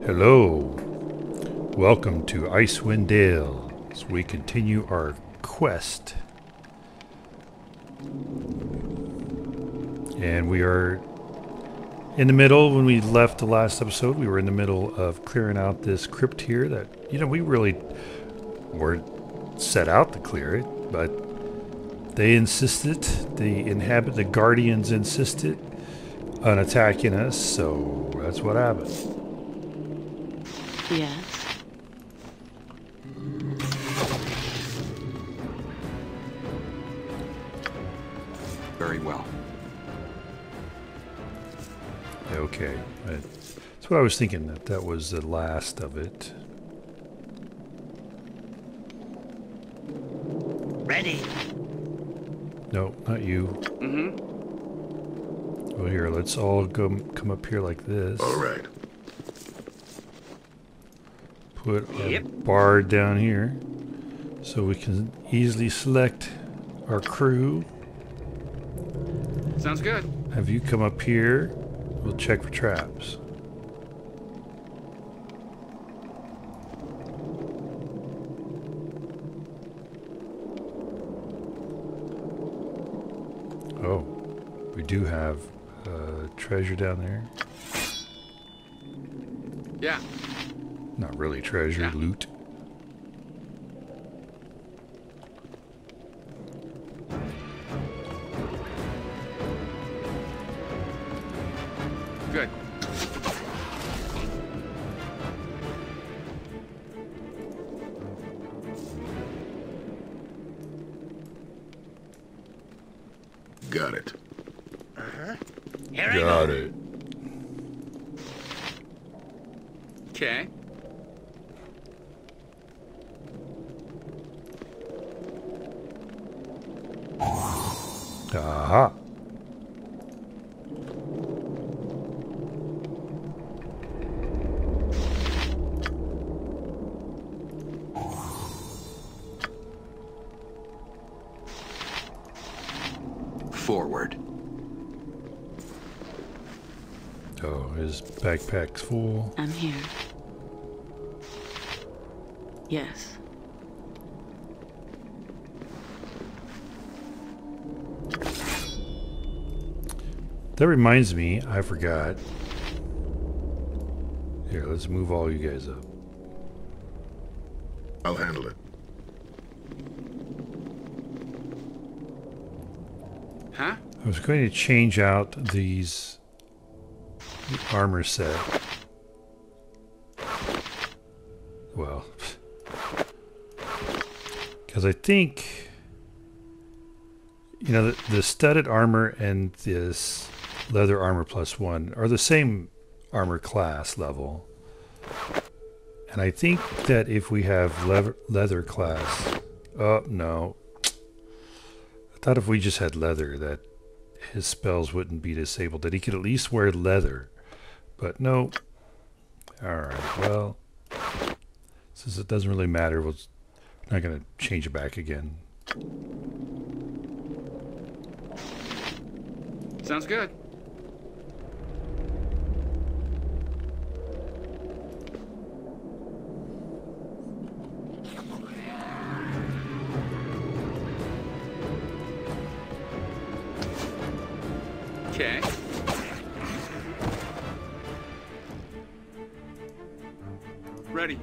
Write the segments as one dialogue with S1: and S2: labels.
S1: Hello, welcome to Icewind Dale as we continue our quest. And we are in the middle. When we left the last episode, we were in the middle of clearing out this crypt here that, you know, we really weren't set out to clear it, but they insisted, the guardians insisted on attacking us, so that's what happened.
S2: Yes.
S3: Very well.
S1: Okay. That's what I was thinking, that was the last of it.
S4: Ready.
S1: No, not you.
S3: Mm-hmm.
S1: Well, here, let's all come up here like this.
S5: All right.
S1: Put a bar down here so we can easily select our crew.
S3: Sounds good.
S1: Have you come up here? We'll check for traps. Oh, we do have treasure down there.
S3: Yeah.
S1: Not really treasure,
S3: Yeah.
S1: loot.
S3: Good.
S5: Got it.
S4: Here I
S1: Got
S4: go.
S1: it.
S3: Okay.
S1: Aha.
S3: Forward.
S1: Oh, his backpack's full.
S2: I'm here. Yes.
S1: That reminds me, I forgot. Here, let's move all you guys up.
S5: I'll handle it.
S3: Huh?
S1: I was going to change out these armor set. Well, because I think, you know, the studded armor and this leather armor +1 are the same armor class level. And I think that if we have leather class, oh no, I thought if we just had leather that his spells wouldn't be disabled, that he could at least wear leather. But no. Alright, well, since it doesn't really matter, we're not going to change it back again.
S3: Sounds good. Okay. Ready.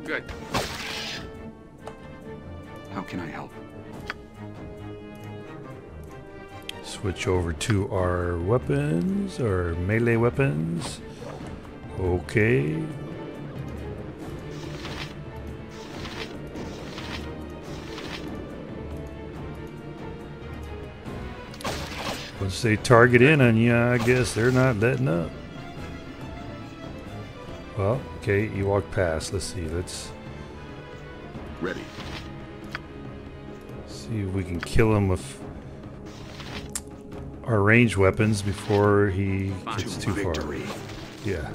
S3: Good. How can I help?
S1: Switch over to our weapons, our melee weapons. Okay. Once they target in on you, I guess they're not letting up. Well, okay, you walked past. Let's see. Let's
S5: Ready.
S1: see if we can kill him with our ranged weapons before he gets too far.
S3: Victory.
S1: Yeah.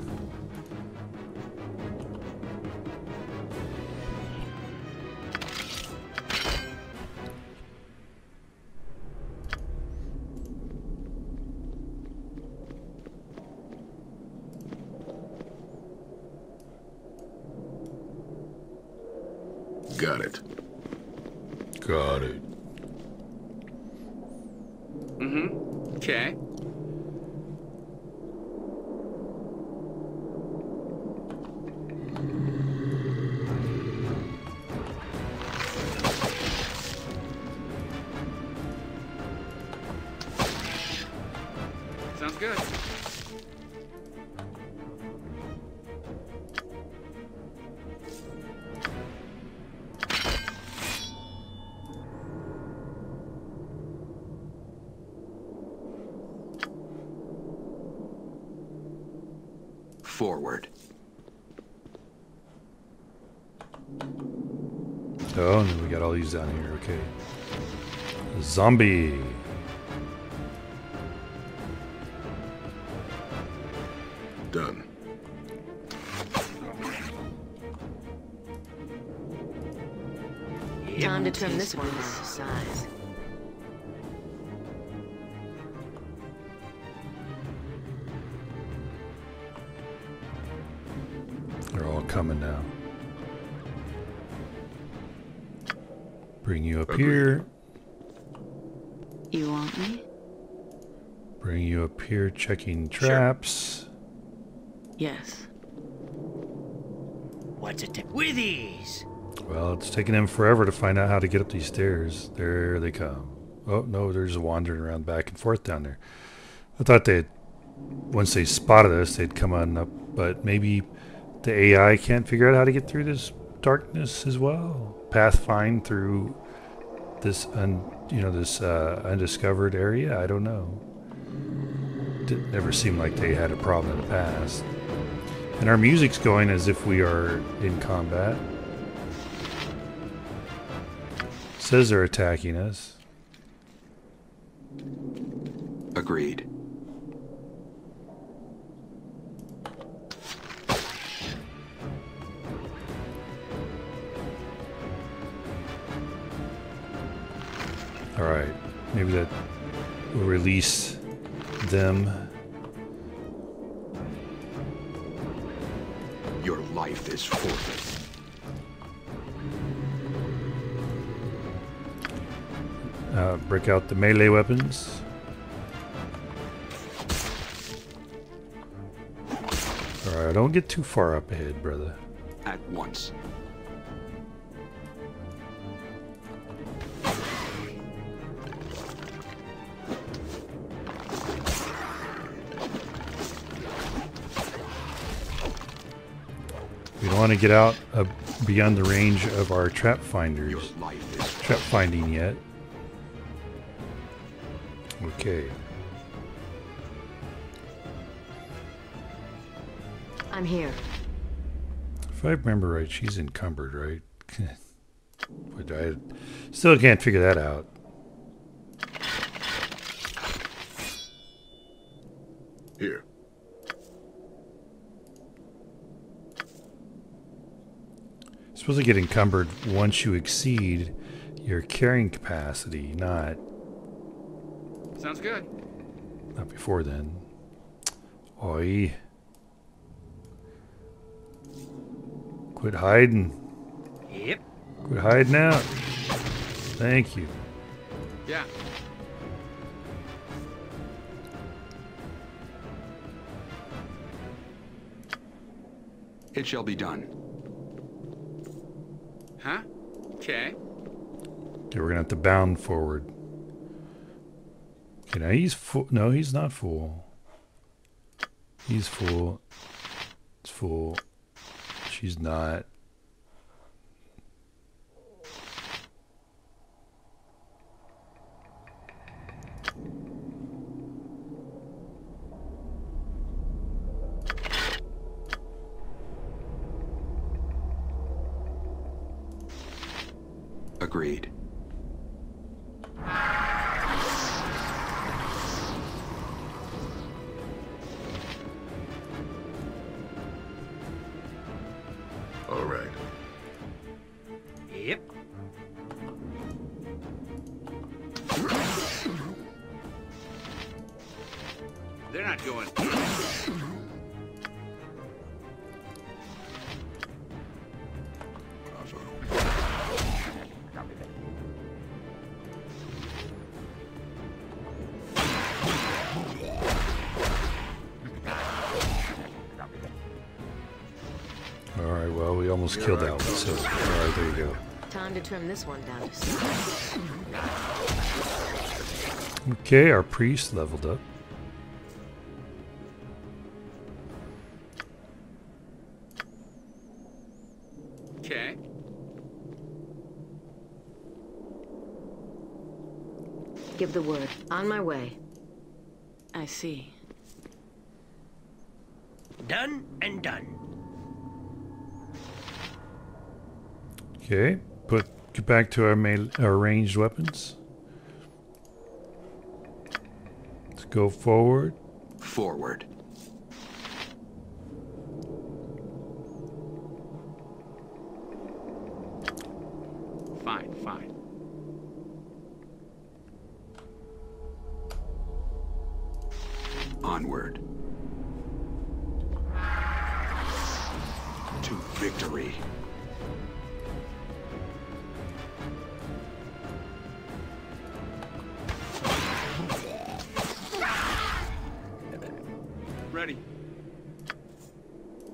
S5: Got it.
S1: Got it.
S3: Mm-hmm. Okay. Sounds good.
S6: Forward.
S1: Oh, and then we got all these down here. Okay. Zombie.
S5: Done.
S2: Time to trim this one down to size.
S1: They're all coming now. Bring you up here.
S2: You want me?
S1: Bring you up here, checking traps.
S2: Yes.
S4: What's it with these?
S1: Well, it's taking them forever to find out how to get up these stairs. There they come. Oh, no, they're just wandering around back and forth down there. I thought once they spotted us, they'd come on up, but maybe the AI can't figure out how to get through this darkness as well. Pathfind through this, undiscovered area. I don't know. It never seemed like they had a problem in the past. And our music's going as if we are in combat. Says they're attacking us.
S6: Agreed.
S1: Alright, maybe that will release them.
S6: Your life is forfeit.
S1: Break out the melee weapons. Alright, don't get too far up ahead, brother.
S6: At once.
S1: We don't want to get out beyond the range of our trap
S6: Your
S1: finders.
S6: life is
S1: Trap finding yet. Okay.
S2: I'm here.
S1: If I remember right, she's encumbered, right? But I still can't figure that out.
S5: Here.
S1: Supposed to get encumbered once you exceed your carrying capacity, not
S3: Sounds good.
S1: before then. Oi. Quit hiding.
S4: Yep.
S1: Quit hiding out. Thank you.
S3: Yeah.
S6: It shall be done.
S3: Huh? Okay.
S1: Okay, we're gonna have to bound forward. Okay, now he's full. No, he's not full. He's full. It's full. She's not.
S6: Agreed.
S5: All right.
S4: Yep.
S3: They're not going.
S1: Alright, well, we almost killed that one, so... Alright, there you go.
S2: Time to trim this one down to size.
S1: Okay, our priest leveled up.
S3: Okay.
S2: Give the word. On my way. I see.
S4: Done and done.
S1: Okay, get back to our ranged weapons. Let's go forward.
S6: Forward.
S3: Fine, fine.
S6: Onward. To victory.
S3: Ready.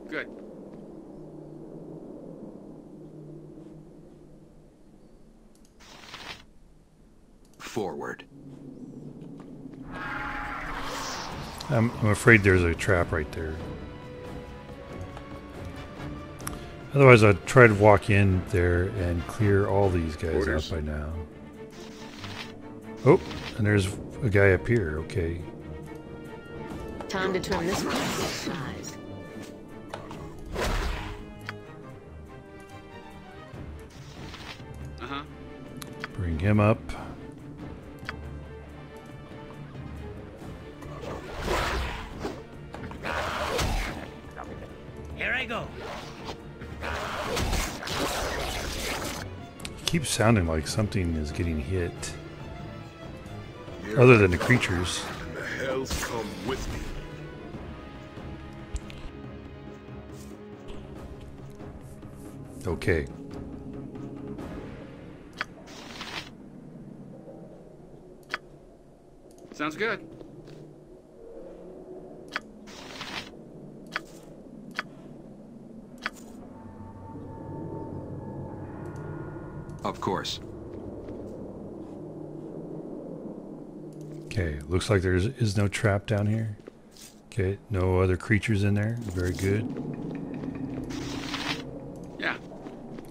S3: Good.
S6: Forward.
S1: I'm afraid there's a trap right there. Otherwise, I'd try to walk in there and clear all these guys
S5: Orders.
S1: out by now. Oh, and there's a guy up here. Okay.
S2: Time to trim this one down to size.
S3: Uh-huh.
S1: Bring him up.
S4: Here I go.
S1: Keeps sounding like something is getting hit.
S5: Here
S1: Other than the creatures.
S5: and the hells come with me.
S1: Okay.
S3: Sounds good.
S6: Of course.
S1: Okay, looks like there is no trap down here. Okay, no other creatures in there. Very good.
S3: Yeah.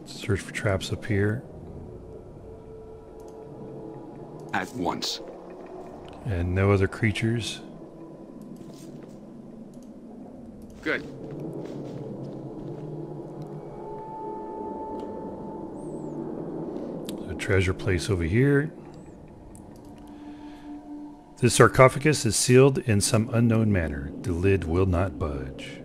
S1: Search for traps up here.
S6: At once.
S1: And no other creatures.
S3: Good.
S1: A treasure place over here. This sarcophagus is sealed in some unknown manner. The lid will not budge.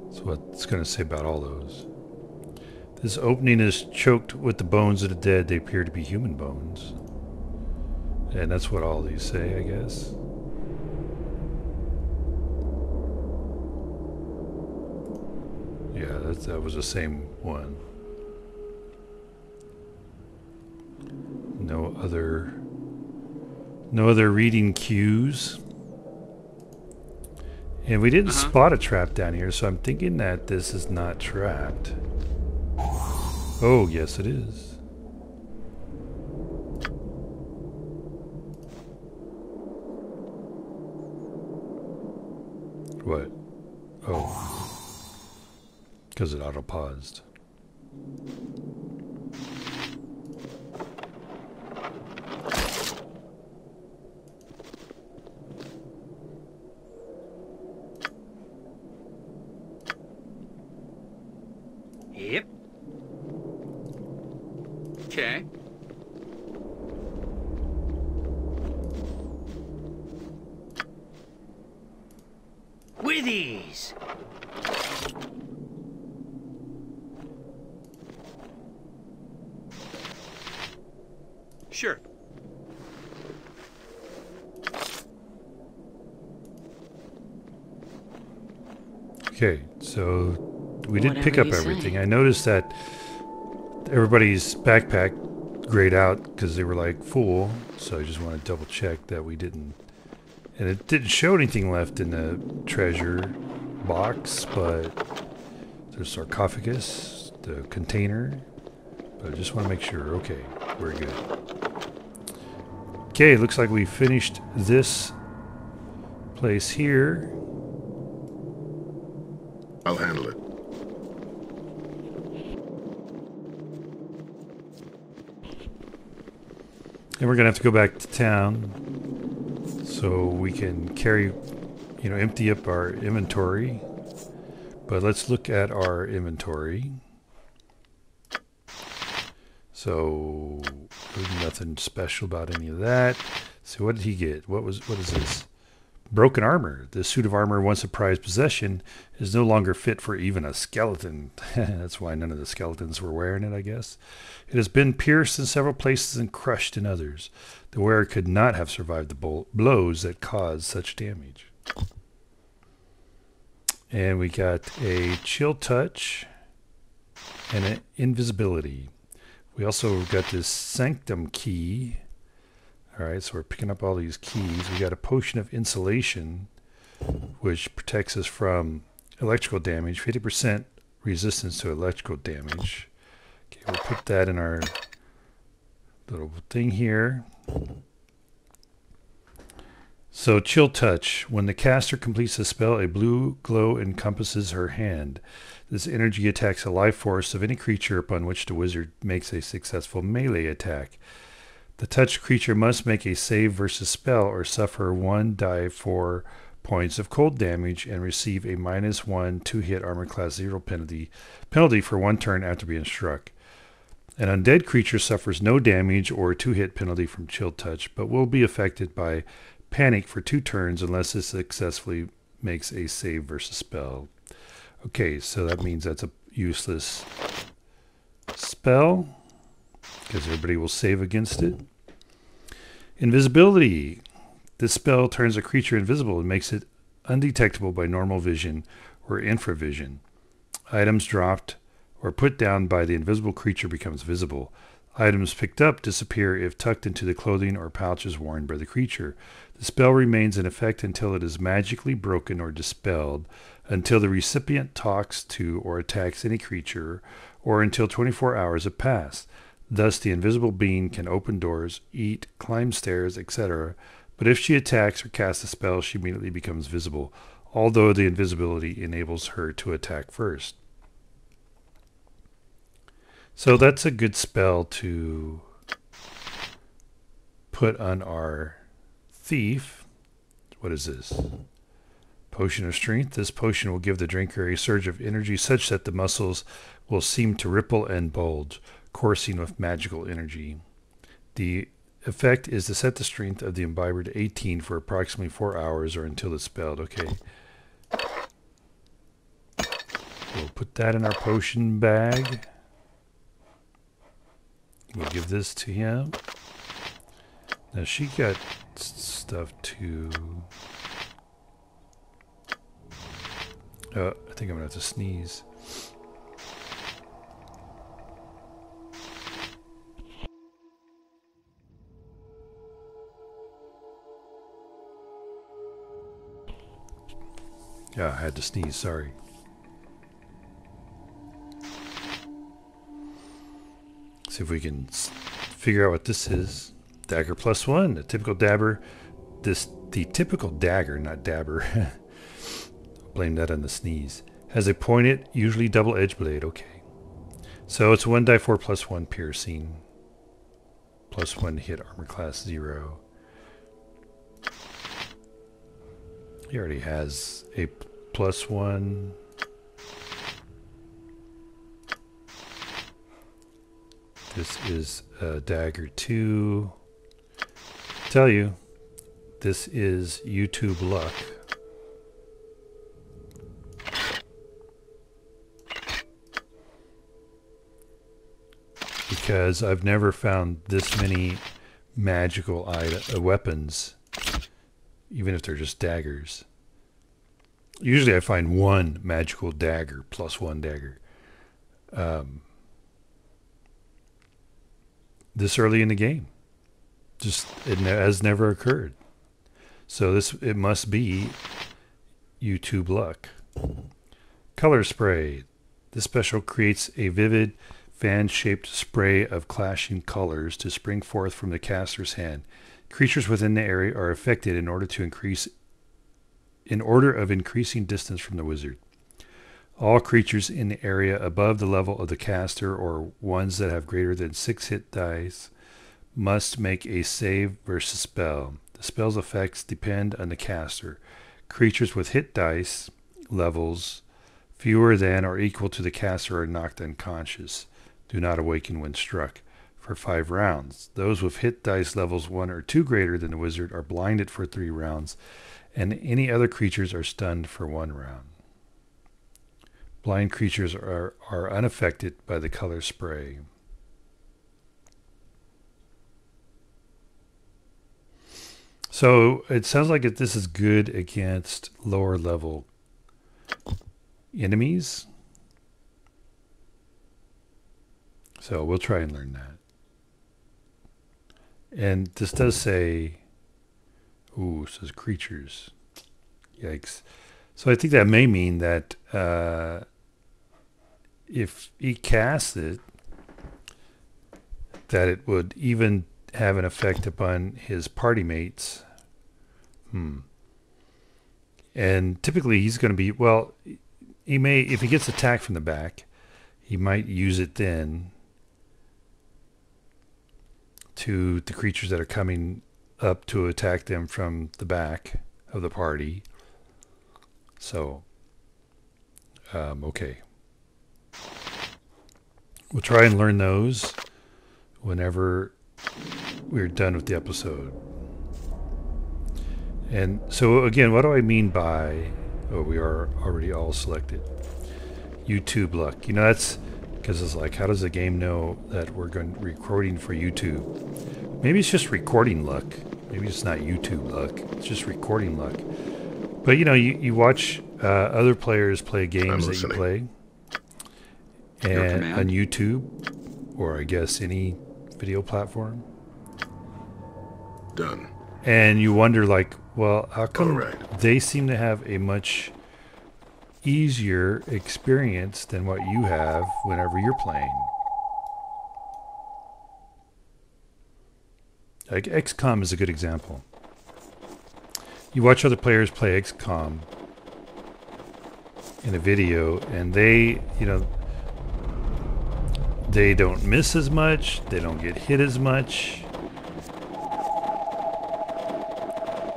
S1: That's what it's going to say about all those. This opening is choked with the bones of the dead. They appear to be human bones. And that's what all these say, I guess. Yeah, that was the same one. No other reading cues. And we didn't spot a trap down here, so I'm thinking that this is not trapped. Oh, yes it is. What? Oh. Because it auto-paused.
S4: Yep.
S3: Okay.
S4: With ease.
S3: Sure.
S1: Okay, so we did pick
S2: Whatever
S1: up
S2: you say.
S1: everything. I noticed that everybody's backpack grayed out because they were like full, so I just want to double check that we didn't. And it didn't show anything left in the treasure box, but there's sarcophagus, the container. But I just want to make sure. Okay, we're good. Okay, looks like we finished this place here.
S5: I'll handle it.
S1: And we're going to have to go back to town so we can carry, empty up our inventory. But let's look at our inventory. So there's nothing special about any of that. So what did he get? What is this? Broken armor. This suit of armor, once a prized possession, is no longer fit for even a skeleton. That's why none of the skeletons were wearing it, I guess. It has been pierced in several places and crushed in others. The wearer could not have survived the blows that caused such damage. And we got a chill touch and an invisibility. We also got this sanctum key. Alright, so we're picking up all these keys. We got a potion of insulation, which protects us from electrical damage. 50% resistance to electrical damage. Okay, we'll put that in our little thing here. So, chill touch. When the caster completes the spell, a blue glow encompasses her hand. This energy attacks a life force of any creature upon which the wizard makes a successful melee attack. The touched creature must make a save versus spell or suffer 1d4 points of cold damage and receive a -1 2-hit armor class 0 penalty for 1 turn after being struck. An undead creature suffers no damage or 2-hit penalty from chill touch, but will be affected by panic for 2 turns unless it successfully makes a save versus spell. Okay, so that means that's a useless spell because everybody will save against it. Invisibility. This spell turns a creature invisible and makes it undetectable by normal vision or infravision. Items dropped or put down by the invisible creature becomes visible. Items picked up disappear if tucked into the clothing or pouches worn by the creature. The spell remains in effect until it is magically broken or dispelled, until the recipient talks to or attacks any creature, or until 24 hours have passed. Thus, the invisible being can open doors, eat, climb stairs, etc., but if she attacks or casts a spell, she immediately becomes visible, although the invisibility enables her to attack first. So that's a good spell to put on our thief. What is this? Potion of Strength. This potion will give the drinker a surge of energy such that the muscles will seem to ripple and bulge, coursing with magical energy. The effect is to set the strength of the imbiber to 18 for approximately 4 hours or until it's spelled. Okay. We'll put that in our potion bag. We'll give this to him. Now she got stuff too. I think I'm going to have to sneeze. Yeah, I had to sneeze, sorry. See if we can figure out what this is. Dagger +1, the typical dabber. The typical dagger, not dabber. Blame that on the sneeze. Has a pointed, usually double-edged blade. Okay. So it's 1d4 +1 piercing. +1 hit armor class 0. He already has a +1. This is dagger 2. Tell you, this is YouTube luck. Because I've never found this many magical weapons, even if they're just daggers. Usually I find one magical dagger +1 dagger. This early in the game. Just, it has never occurred. So it must be YouTube luck. Color spray. This special creates a vivid fan-shaped spray of clashing colors to spring forth from the caster's hand. Creatures within the area are affected in order of increasing distance from the wizard. All creatures in the area above the level of the caster or ones that have greater than 6 hit dice must make a save versus spell. The spell's effects depend on the caster. Creatures with hit dice levels fewer than or equal to the caster are knocked unconscious. Do not awaken when struck for 5 rounds. Those with hit dice levels 1 or 2 greater than the wizard are blinded for 3 rounds, and any other creatures are stunned for 1 round. Blind creatures are unaffected by the color spray. So it sounds like this is good against lower level enemies. So we'll try and learn that. And this does say, ooh, it says creatures. Yikes. So I think that may mean that if he casts it, that it would even have an effect upon his party mates. And typically he's going to be, well, he may, if he gets attacked from the back, he might use it then to the creatures that are coming up to attack them from the back of the party. So, okay. We'll try and learn those whenever we're done with the episode. And so again, what do I mean by, oh, we are already all selected. YouTube luck. You know, that's because it's like, how does the game know that we're recording for YouTube? Maybe it's just recording luck. Maybe it's not YouTube luck. It's just recording luck. But you know, you watch other players play games that you play, and on YouTube, or I guess any video platform.
S5: Done.
S1: And you wonder, like, well, how come they seem to have a much easier experience than what you have whenever you're playing? Like XCOM is a good example. You watch other players play XCOM in a video, and they, you know, they don't miss as much, they don't get hit as much,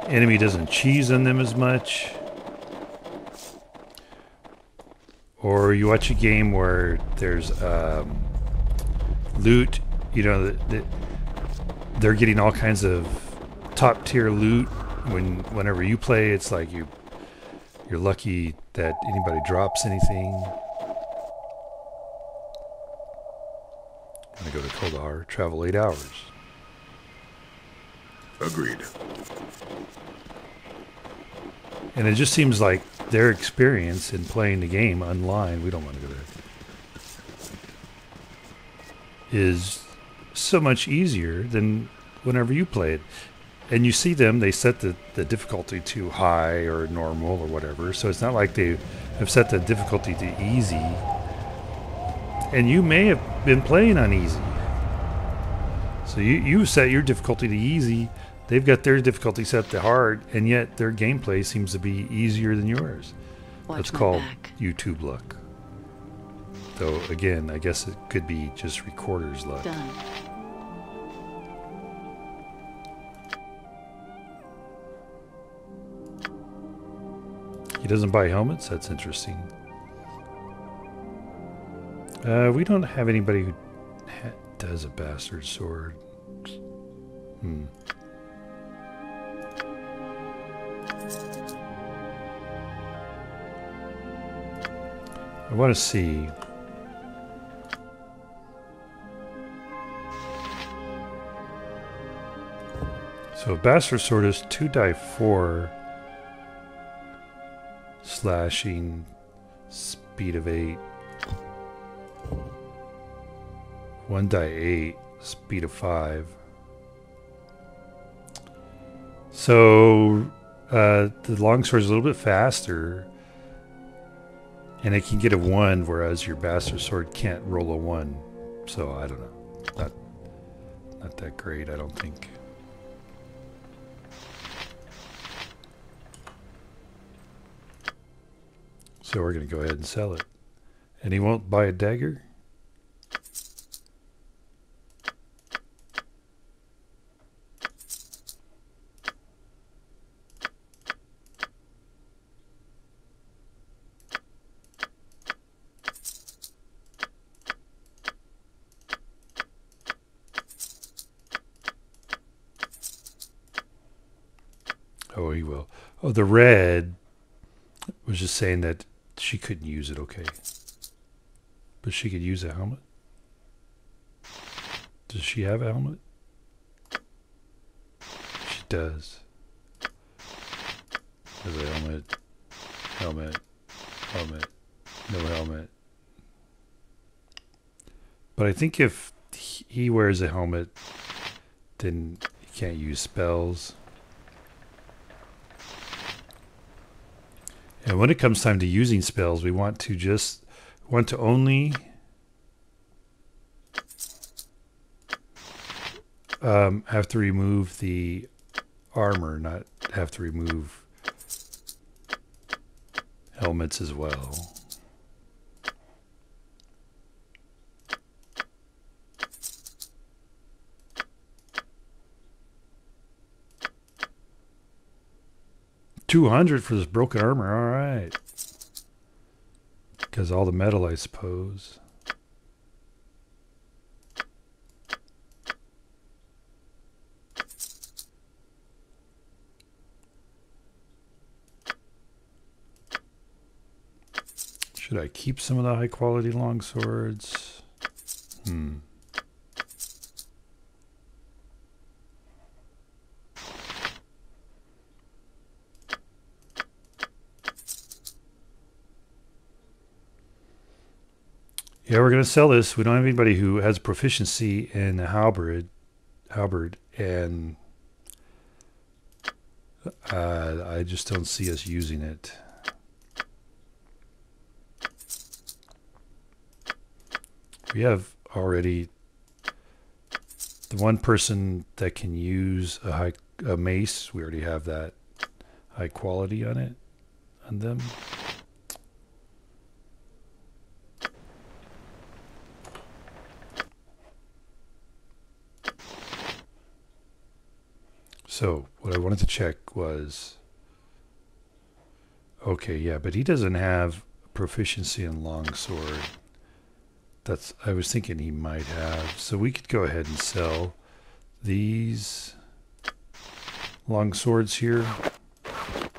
S1: enemy doesn't cheese on them as much. Or you watch a game where there's loot, you know, they're getting all kinds of top tier loot. Whenever you play, it's like you're lucky that anybody drops anything. I'm gonna go to Kuldahar, travel 8 hours.
S5: Agreed.
S1: And it just seems like their experience in playing the game online, we don't want to go there, is so much easier than whenever you play it. And you see them, they set the difficulty to high or normal or whatever. So it's not like they have set the difficulty to easy. And you may have been playing on easy. So you set your difficulty to easy. They've got their difficulty set to hard, and yet their gameplay seems to be easier than yours. That's called YouTube luck. Though, again, I guess it could be just recorder's luck.
S2: Done.
S1: He doesn't buy helmets? That's interesting. We don't have anybody who does a bastard sword. I want to see. So bastard sword is 2 die 4 slashing, speed of 8. 1 die 8, speed of 5. So the longsword is a little bit faster, And it can get a 1, whereas your bastard sword can't roll a 1. So I don't know. Not that great, I don't think. So we're going to go ahead and sell it. And he won't buy a dagger? Oh, he will. Oh, the red was just saying that she couldn't use it, okay. But she could use a helmet? Does she have a helmet? She does. There's a helmet. Helmet. Helmet. No helmet. But I think if he wears a helmet, then he can't use spells. And when it comes time to using spells, we want to only have to remove the armor, not have to remove helmets as well. $200 for this broken armor, all right. Because all the metal, I suppose. Should I keep some of the high quality longswords? Yeah, we're going to sell this. We don't have anybody who has proficiency in the halberd, and I just don't see us using it. We have already the one person that can use a mace. We already have that high quality on it, on them. So what I wanted to check was, okay, yeah, but he doesn't have proficiency in longsword. I was thinking he might have. So we could go ahead and sell these longswords here. I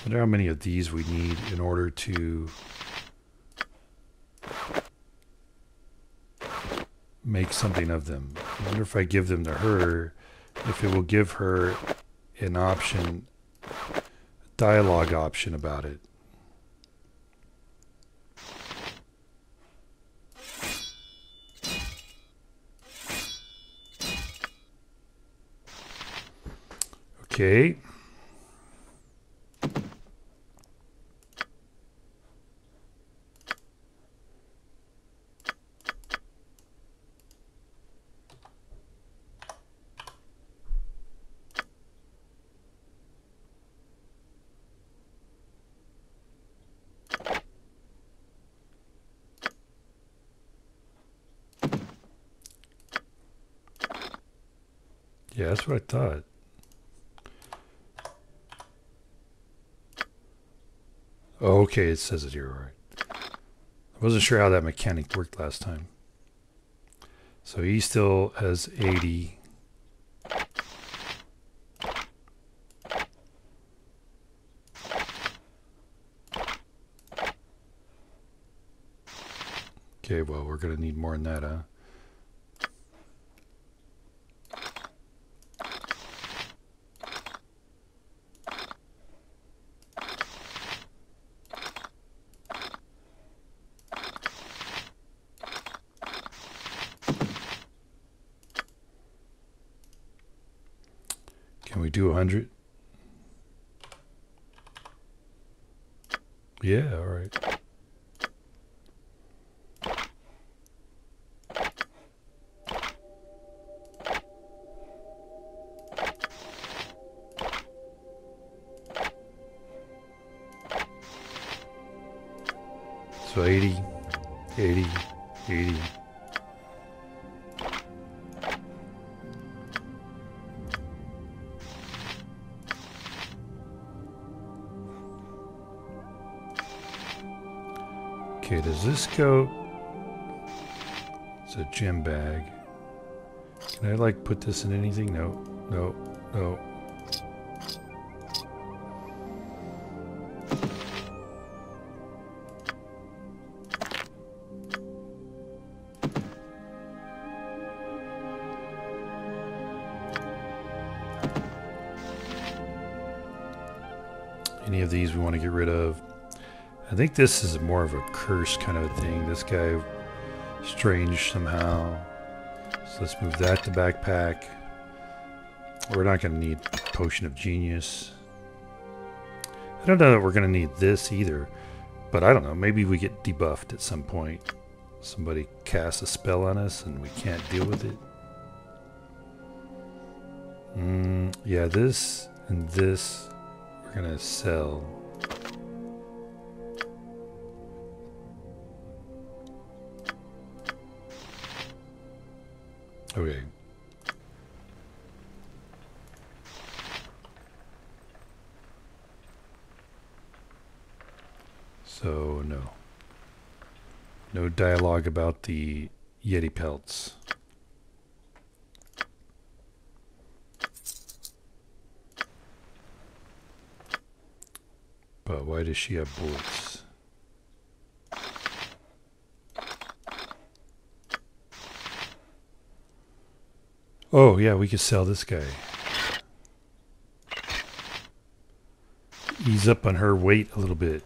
S1: wonder how many of these we need in order to make something of them. I wonder if I give them to her, if it will give her an option, dialogue option about it. Okay. Yeah, that's what I thought. Oh, okay, it says it here, all right. I wasn't sure how that mechanic worked last time. So he still has 80. Okay, well, we're going to need more than that, huh? Can we do 100? Yeah, all right. So 80, 80, 80. Okay, does this go? It's a gem bag. Can I like put this in anything? No, no, no. Any of these we want to get rid of. I think this is more of a curse kind of a thing. This guy, strange somehow. So let's move that to backpack. We're not going to need Potion of Genius. I don't know that we're going to need this either. But I don't know. Maybe we get debuffed at some point. Somebody casts a spell on us and we can't deal with it. Yeah, this and this we're going to sell. Okay. So, no. No dialogue about the Yeti pelts. But why does she have bullets? Oh, yeah, we could sell this guy. Ease up on her weight a little bit.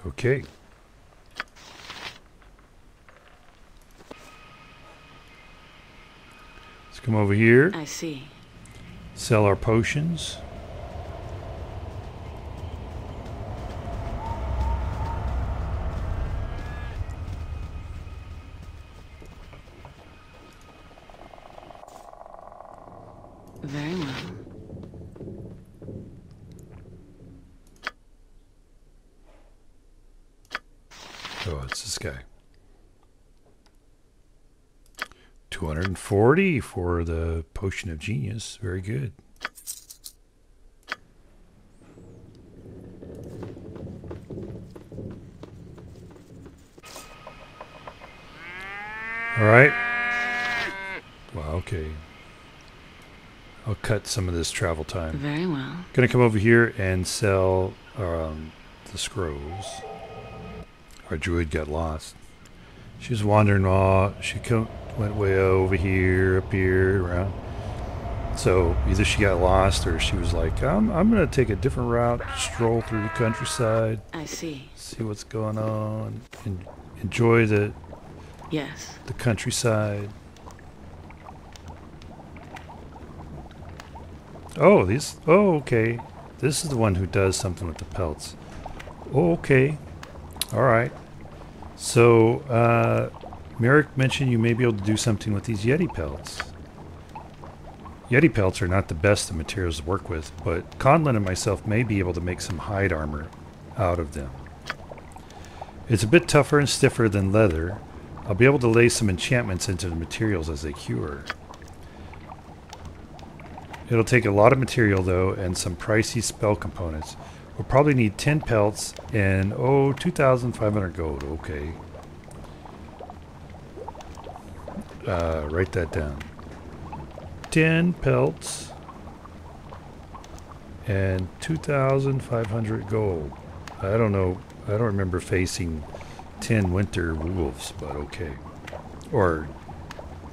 S1: Okay. Let's come over here.
S2: I see.
S1: Sell our potions.
S2: Very well.
S1: Oh, it's this guy. 240 for the Potion of Genius. Very good. All right. Wow, okay. I'll cut some of this travel time.
S2: Very well.
S1: Gonna come over here and sell the scrolls. Our druid got lost. She was wandering off. She went way over here, up here, around. So either she got lost or she was like, I'm gonna take a different route, stroll through the countryside,
S2: I see.
S1: see what's going on, and enjoy the
S2: Yes.
S1: countryside. Oh, these. Oh, okay. This is the one who does something with the pelts. Oh, okay. All right. So, Merrick mentioned you may be able to do something with these Yeti pelts. Yeti pelts are not the best of materials to work with, but Conlon and myself may be able to make some hide armor out of them. It's a bit tougher and stiffer than leather. I'll be able to lay some enchantments into the materials as they cure. It'll take a lot of material though, and some pricey spell components. We'll probably need 10 pelts and 2,500 gold. Okay. Write that down. 10 pelts and 2,500 gold. I don't know. I don't remember facing 10 winter wolves, but okay. Or,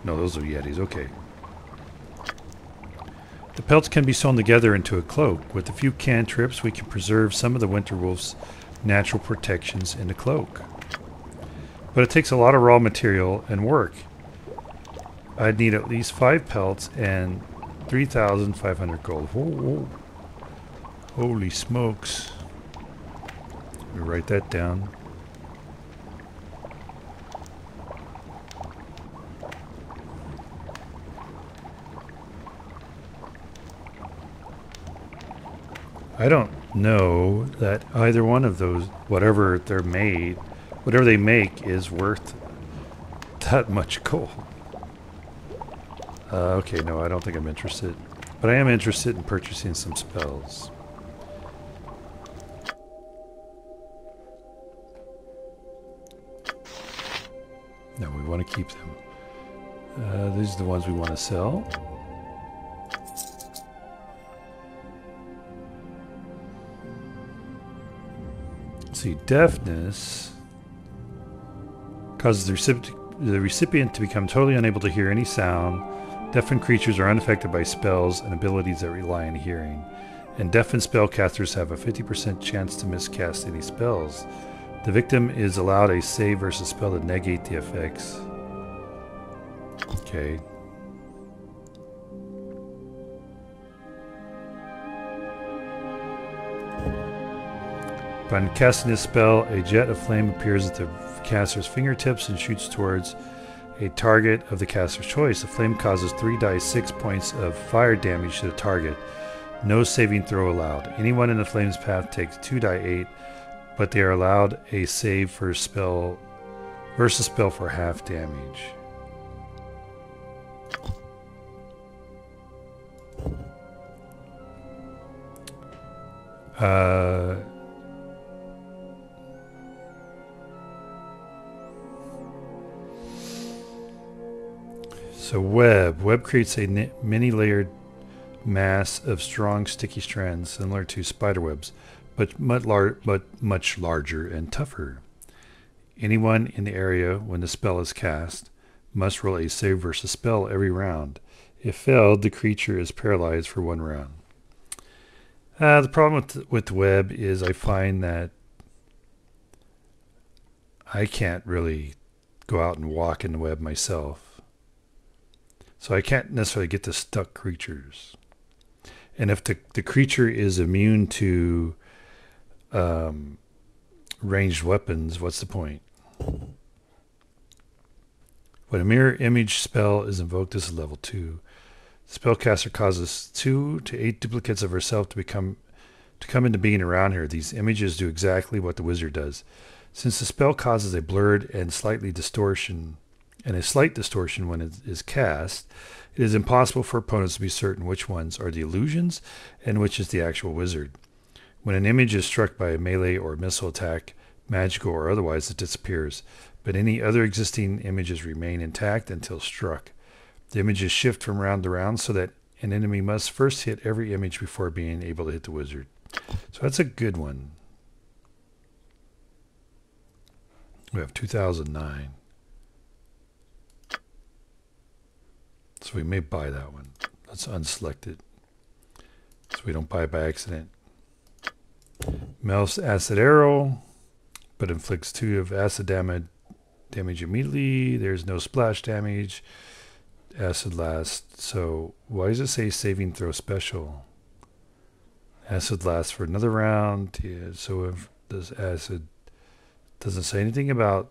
S1: no, those are Yetis. Okay. The pelts can be sewn together into a cloak. With a few cantrips, we can preserve some of the winter wolf's natural protections in the cloak. But it takes a lot of raw material and work. I'd need at least 5 pelts and 3,500 gold. Whoa, whoa. Holy smokes. Let me write that down. I don't know that either one of those, whatever they're made, whatever they make is worth that much gold. Okay, no, I don't think I'm interested. But I am interested in purchasing some spells. No, we want to keep them. These are the ones we want to sell. Let's see, deafness causes the recipient to become totally unable to hear any sound. Deafened creatures are unaffected by spells and abilities that rely on hearing. And deafened spellcasters have a 50% chance to miscast any spells. The victim is allowed a save versus spell to negate the effects. Okay. Upon casting this spell, a jet of flame appears at the caster's fingertips and shoots towards a target of the caster's choice. The flame causes 3d6 points of fire damage to the target. No saving throw allowed. Anyone in the flame's path takes 2d8, but they are allowed a save for spell versus spell for half damage. So web creates a many-layered mass of strong, sticky strands similar to spider webs, but much larger and tougher. Anyone in the area when the spell is cast must roll a save versus spell every round. If failed, the creature is paralyzed for 1 round. The problem with web is I find that I can't really go out and walk in the web myself. So I can't necessarily get to stuck creatures. And if the creature is immune to ranged weapons, what's the point? When a mirror image spell is invoked, this is level 2. The spellcaster causes 2 to 8 duplicates of herself to come into being around her. These images do exactly what the wizard does. Since the spell causes a blurred and slight distortion when it is cast, it is impossible for opponents to be certain which ones are the illusions and which is the actual wizard. When an image is struck by a melee or missile attack, magical or otherwise, it disappears, but any other existing images remain intact until struck. The images shift from round to round so that an enemy must first hit every image before being able to hit the wizard. So that's a good one. We have 2009. So we may buy that one. Let's unselect it so we don't buy it by accident. Melts acid arrow, but inflicts 2 of acid damage immediately. There's no splash damage. Acid lasts. So why does it say saving throw special? Acid lasts for another round. Yeah, so if this acid doesn't say anything about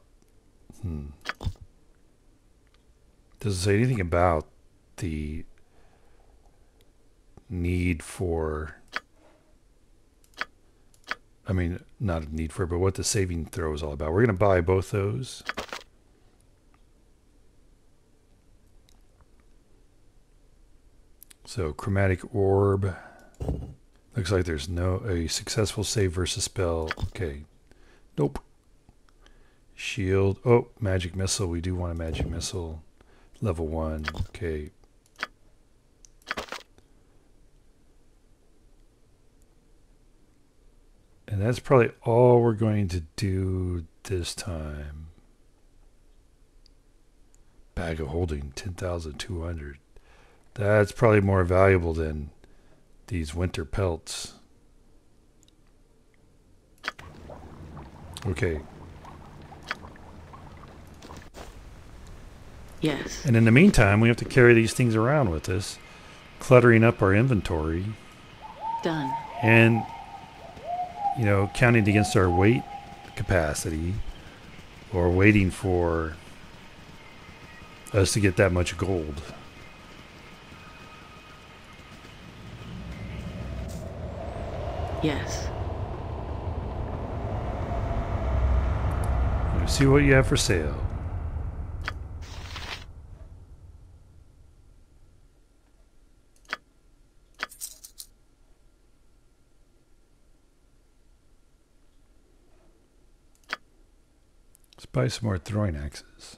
S1: doesn't say anything about the need for, I mean, not a need for, but what the saving throw is all about. We're going to buy both those. So chromatic orb. Looks like there's a successful save versus spell. Okay. Nope. Shield. Oh, magic missile. We do want a magic missile. Level 1. Okay. And that's probably all we're going to do this time. Bag of holding, 10,200. That's probably more valuable than these winter pelts. Okay.
S2: Yes.
S1: And in the meantime, we have to carry these things around with us, cluttering up our inventory
S2: Done.
S1: and, you know, counting against our weight capacity or waiting for us to get that much gold.
S2: Yes.
S1: You see what you have for sale. Let's buy some more throwing axes.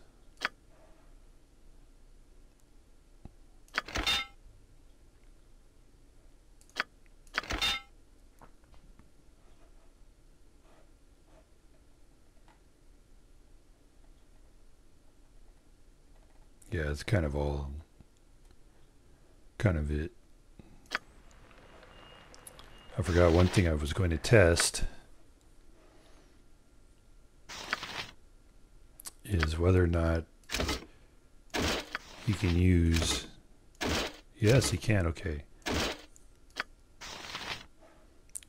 S1: Yeah, it's kind of it. I forgot one thing I was going to test is whether or not you can use... Yes, you can, okay.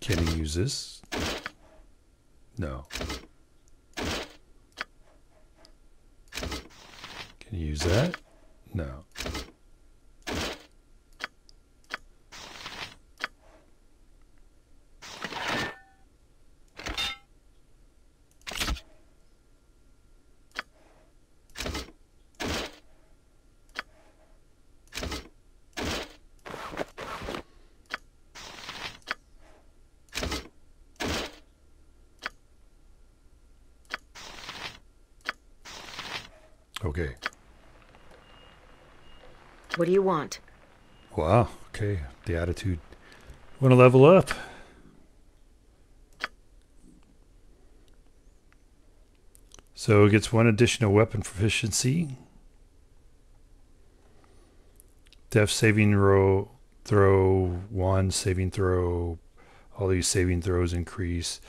S1: Can you use this? No. Can you use that? No. Okay.
S2: What do you want?
S1: Wow. Okay. The attitude. Want to level up? So it gets one additional weapon proficiency. Death saving throw, one saving throw. All these saving throws increase.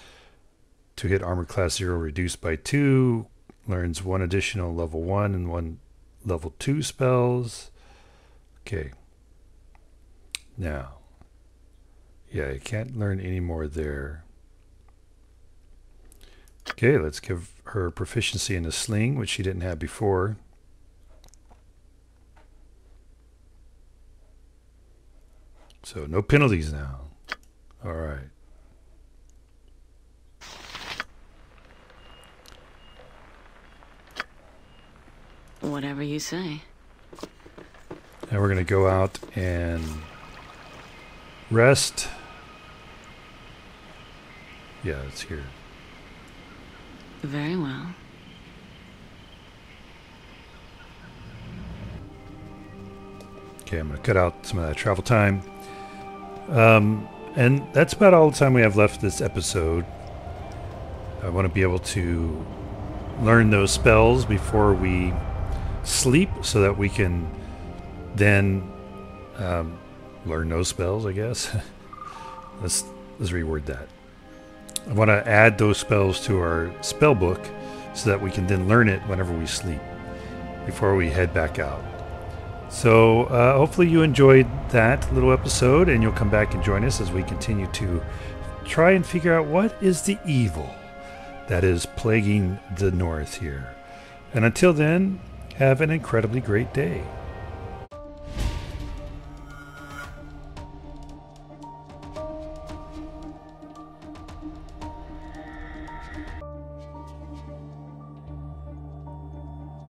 S1: To hit armor class 0 reduced by 2. Learns one additional level 1 and one level 2 spells. Okay. Now. Yeah, I can't learn any more there. Okay, let's give her proficiency in the sling, which she didn't have before. So no penalties now. All right.
S2: Whatever you say.
S1: Now we're going to go out and rest. Yeah, it's here.
S2: Very well.
S1: Okay, I'm going to cut out some of that travel time. And that's about all the time we have left this episode. I want to be able to learn those spells before we sleep so that we can then learn those spells, I guess. Let's reword that. I want to add those spells to our spell book so that we can then learn it whenever we sleep before we head back out. So hopefully you enjoyed that little episode, and you'll come back and join us as we continue to try and figure out what is the evil that is plaguing the north here. And until then, have an incredibly great day.